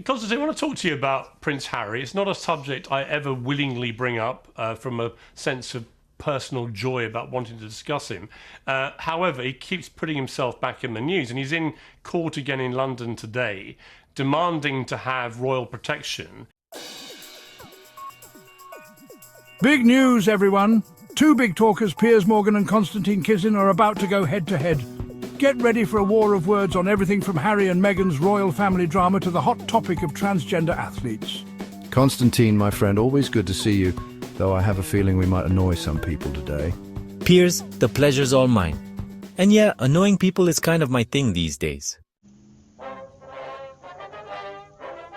Constantine, I want to talk to you about Prince Harry. It's not a subject I ever willingly bring up from a sense of personal joy about wanting to discuss him. However, he keeps putting himself back in the news, and he's in court again in London today, demanding to have royal protection. Big news, everyone. Two big talkers, Piers Morgan and Constantine Kisin, are about to go head-to-head. Get ready for a war of words on everything from Harry and Meghan's royal family drama to the hot topic of transgender athletes. Constantine, my friend, always good to see you, though I have a feeling we might annoy some people today. Piers, the pleasure's all mine. And yeah, annoying people is kind of my thing these days.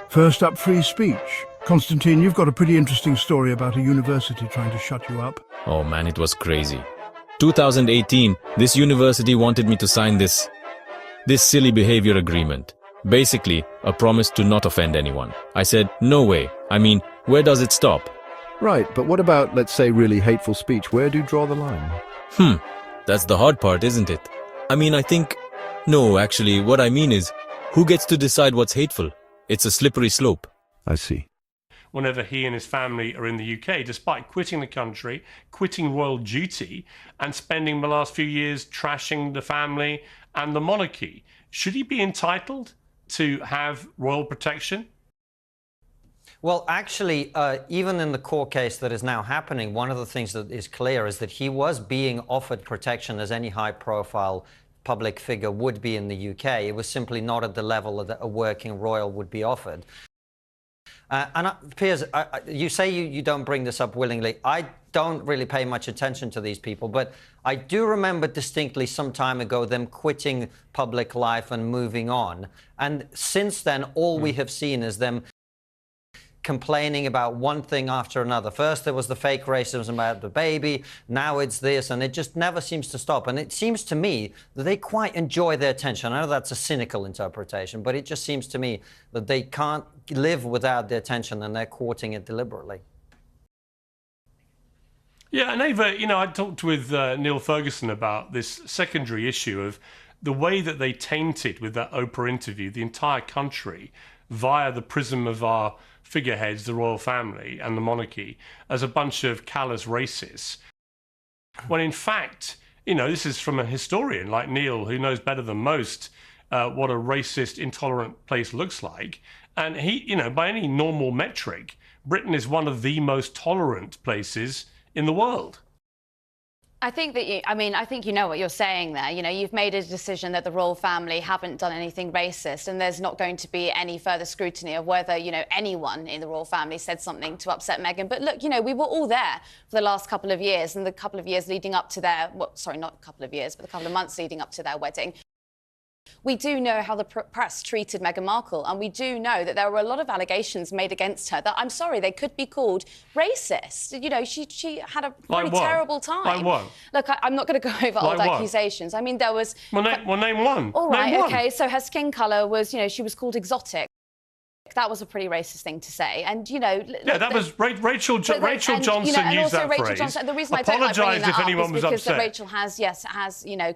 First up, free speech. Constantine, you've got a pretty interesting story about a university trying to shut you up. Oh man, it was crazy. 2018, this university wanted me to sign this silly behavior agreement. Basically, a promise to not offend anyone. I said, no way. I mean, where does it stop? Right, but what about, let's say, really hateful speech? Where do you draw the line? That's the hard part, isn't it? I mean, No, actually, what I mean is, who gets to decide what's hateful? It's a slippery slope. I see. Whenever he and his family are in the UK, despite quitting the country, quitting royal duty, and spending the last few years trashing the family and the monarchy. Should he be entitled to have royal protection? Well, actually, even in the court case that is now happening, one of the things that is clear is that he was being offered protection as any high-profile public figure would be in the UK. It was simply not at the level that a working royal would be offered. Piers, you say you don't bring this up willingly. I don't really pay much attention to these people, but I do remember distinctly some time ago them quitting public life and moving on. And since then, all we have seen is them complaining about one thing after another. First, there was the fake racism about the baby. Now it's this, and it just never seems to stop. And it seems to me that they quite enjoy their attention. I know that's a cynical interpretation, but it just seems to me that they can't live without their attention, and they're courting it deliberately. Yeah, and Ava, I talked with Neil Ferguson about this secondary issue of the way that they tainted with that Oprah interview the entire country via the prism of our figureheads, the royal family and the monarchy, as a bunch of callous racists. When in fact, this is from a historian like Neil, who knows better than most what a racist, intolerant place looks like. And he, by any normal metric, Britain is one of the most tolerant places in the world. I think that I think you know what you're saying there. You've made a decision that the royal family haven't done anything racist, and there's not going to be any further scrutiny of whether, anyone in the royal family said something to upset Meghan. But look, we were all there for the last couple of years, and the couple of years leading up to their, not a couple of years, but the couple of months leading up to their wedding. We do know how the press treated Meghan Markle, and we do know that there were a lot of allegations made against her that, I'm sorry, they could be called racist. She had a pretty terrible time. Like what? Look, I'm not going to go over old accusations. I mean, there was... Well, name one. All right, name one. OK, so her skin colour was, she was called exotic. That was a pretty racist thing to say, and yeah, that was Rachel Johnson used that Rachel phrase. Johnson, the reason I don't like bringing that if anyone was because upset. Rachel has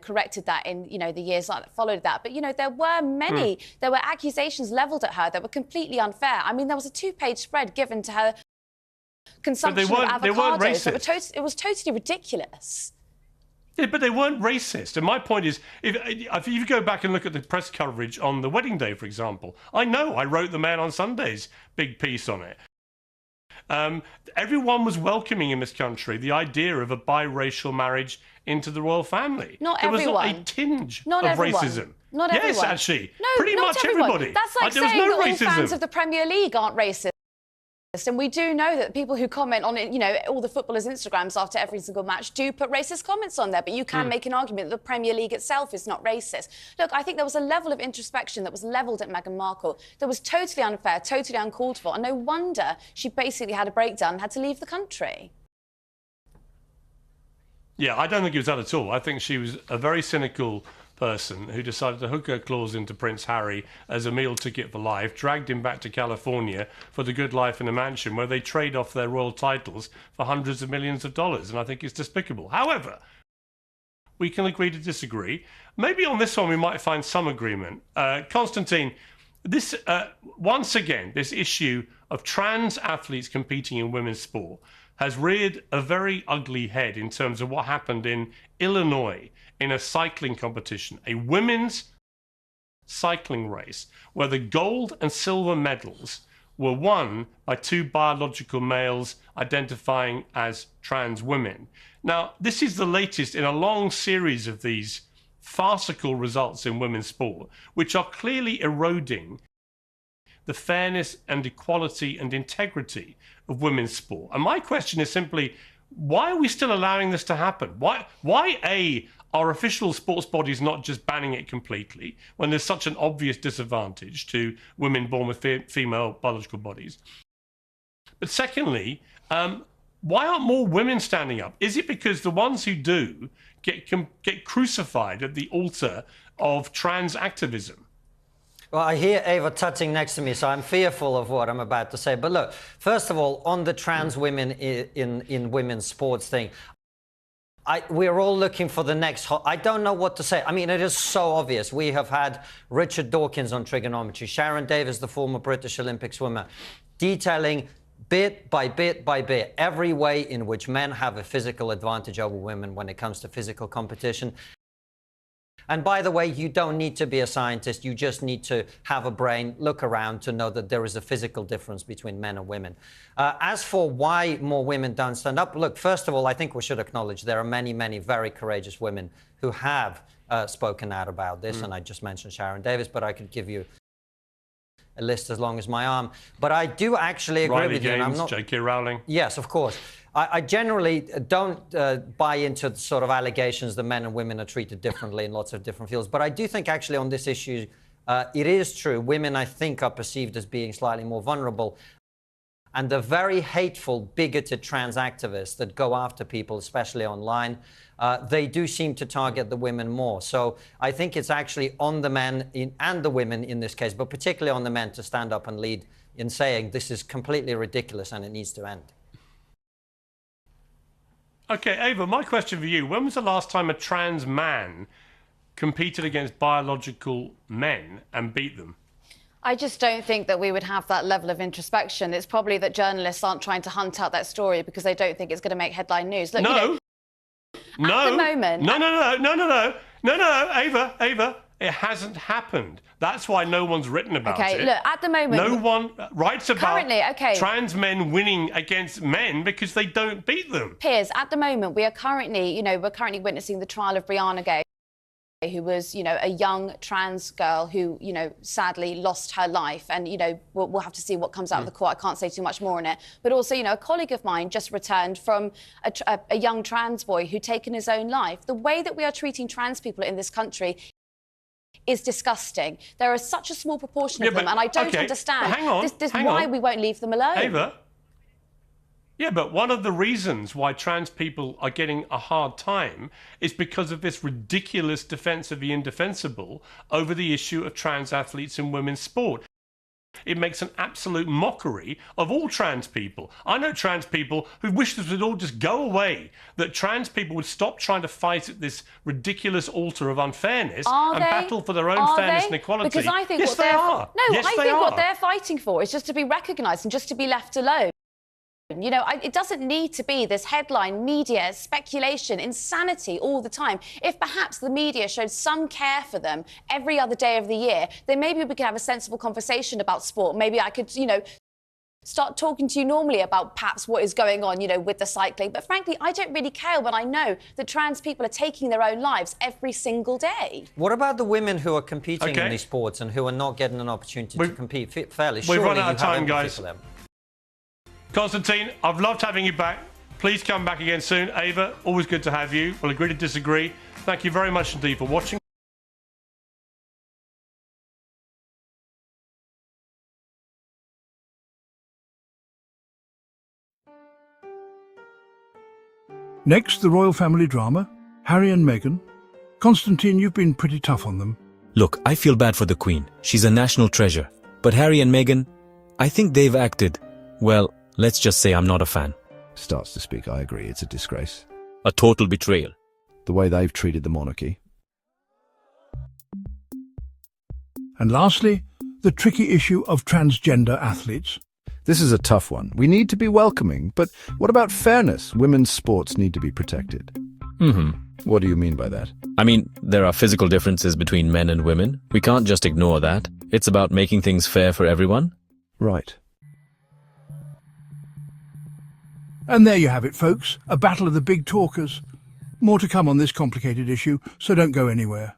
corrected that in the years that followed that. But there were many, there were accusations levelled at her that were completely unfair. I mean, there was a 2-page spread given to her consumption of avocados. They weren't racist. It was totally ridiculous. Yeah, but they weren't racist. And my point is, if you go back and look at the press coverage on the wedding day, for example, I wrote the Man on Sunday's big piece on it. Everyone was welcoming in this country the idea of a biracial marriage into the royal family. Not there everyone. was not a tinge not of everyone. racism. Not everyone. Yes, actually. No, pretty not much everyone. everybody. That's like there was saying no that racism. all fans of the Premier League aren't racist. And we do know that people who comment on it, all the footballers' Instagrams after every single match do put racist comments on there. But you can make an argument that the Premier League itself is not racist. Look, I think there was a level of introspection that was levelled at Meghan Markle that was totally unfair, totally uncalled for. And no wonder she basically had a breakdown and had to leave the country. Yeah, I don't think it was that at all. I think she was a very cynical person who decided to hook her claws into Prince Harry as a meal ticket for life, dragged him back to California for the good life in a mansion where they trade off their royal titles for hundreds of millions of dollars, and I think it's despicable. However, we can agree to disagree. Maybe on this one we might find some agreement. Constantine, This once again, this issue of trans athletes competing in women's sport has reared a very ugly head in terms of what happened in Illinois in a cycling competition, a women's cycling race, where the gold and silver medals were won by two biological males identifying as trans women. Now, this is the latest in a long series of these farcical results in women's sport, which are clearly eroding the fairness and equality and integrity of women's sport. And my question is simply, why are we still allowing this to happen? Why are official sports bodies not just banning it completely when there's such an obvious disadvantage to women born with female biological bodies? But secondly, why aren't more women standing up? Is it because the ones who do get crucified at the altar of trans activism? Well, I hear Ava tutting next to me, so I'm fearful of what I'm about to say. But look, first of all, on the trans women in women's sports thing, we're all looking for the next I don't know what to say. I mean, it is so obvious. We have had Richard Dawkins on trigonometry, Sharon Davis, the former British Olympic swimmer, detailing bit by bit by bit every way in which men have a physical advantage over women when it comes to physical competition. And by the way, you don't need to be a scientist. You just need to have a brain, look around to know that there is a physical difference between men and women. As for why more women don't stand up, look, first of all, I think we should acknowledge there are many, many very courageous women who have spoken out about this. And I just mentioned Sharon Davis, but I could give you a list as long as my arm. But I do actually agree with you. And I'm not... J.K. Rowling. Yes, of course. I generally don't buy into the sort of allegations that men and women are treated differently in lots of different fields. But I do think actually on this issue, it is true. Women, I think, are perceived as being slightly more vulnerable. And the very hateful, bigoted trans activists that go after people, especially online, they do seem to target the women more. So I think it's actually on the men and the women in this case, but particularly on the men to stand up and lead in saying this is completely ridiculous and it needs to end. Okay, Ava, my question for you. When was the last time a trans man competed against biological men and beat them? I just don't think that we would have that level of introspection. It's probably that journalists aren't trying to hunt out that story because they don't think it's going to make headline news. Look, no, at the moment... No, Ava, it hasn't happened. That's why no one's written about it. Okay, look, at the moment... No one writes about currently, trans men winning against men because they don't beat them. Piers, at the moment, we are currently, we're currently witnessing the trial of Brianna Gay, who was, a young trans girl who, sadly lost her life. And, we'll have to see what comes out of the court. I can't say too much more on it. But also, a colleague of mine just returned from a young trans boy who'd taken his own life. The way that we are treating trans people in this country is disgusting. There is such a small proportion of them, and I don't understand why we won't leave them alone. Ava? Yeah, but one of the reasons why trans people are getting a hard time is because of this ridiculous defence of the indefensible over the issue of trans athletes in women's sport. It makes an absolute mockery of all trans people. I know trans people who wish this would all just go away, that trans people would stop trying to fight at this ridiculous altar of unfairness and battle for their own fairness and equality. Because I think yes, they are. No, I think what they're fighting for is just to be recognised and just to be left alone. It doesn't need to be this headline, media, speculation, insanity all the time. If perhaps the media showed some care for them every other day of the year, then maybe we could have a sensible conversation about sport. Maybe I could, start talking to you normally about perhaps what is going on, with the cycling. But frankly, I don't really care when I know that trans people are taking their own lives every single day. What about the women who are competing in these sports and who are not getting an opportunity to compete fairly? We've run out of time, guys. Constantine, I've loved having you back. Please come back again soon. Ava, always good to have you. We'll agree to disagree. Thank you very much indeed for watching. Next, the royal family drama, Harry and Meghan. Constantine, you've been pretty tough on them. Look, I feel bad for the Queen. She's a national treasure. But Harry and Meghan, I think they've acted, well, let's just say I'm not a fan. Starts to speak, I agree, it's a disgrace. A total betrayal. The way they've treated the monarchy. And lastly, the tricky issue of transgender athletes. This is a tough one. We need to be welcoming, but what about fairness? Women's sports need to be protected. What do you mean by that? I mean, there are physical differences between men and women. We can't just ignore that. It's about making things fair for everyone. Right. And there you have it, folks, a battle of the big talkers. More to come on this complicated issue, so don't go anywhere.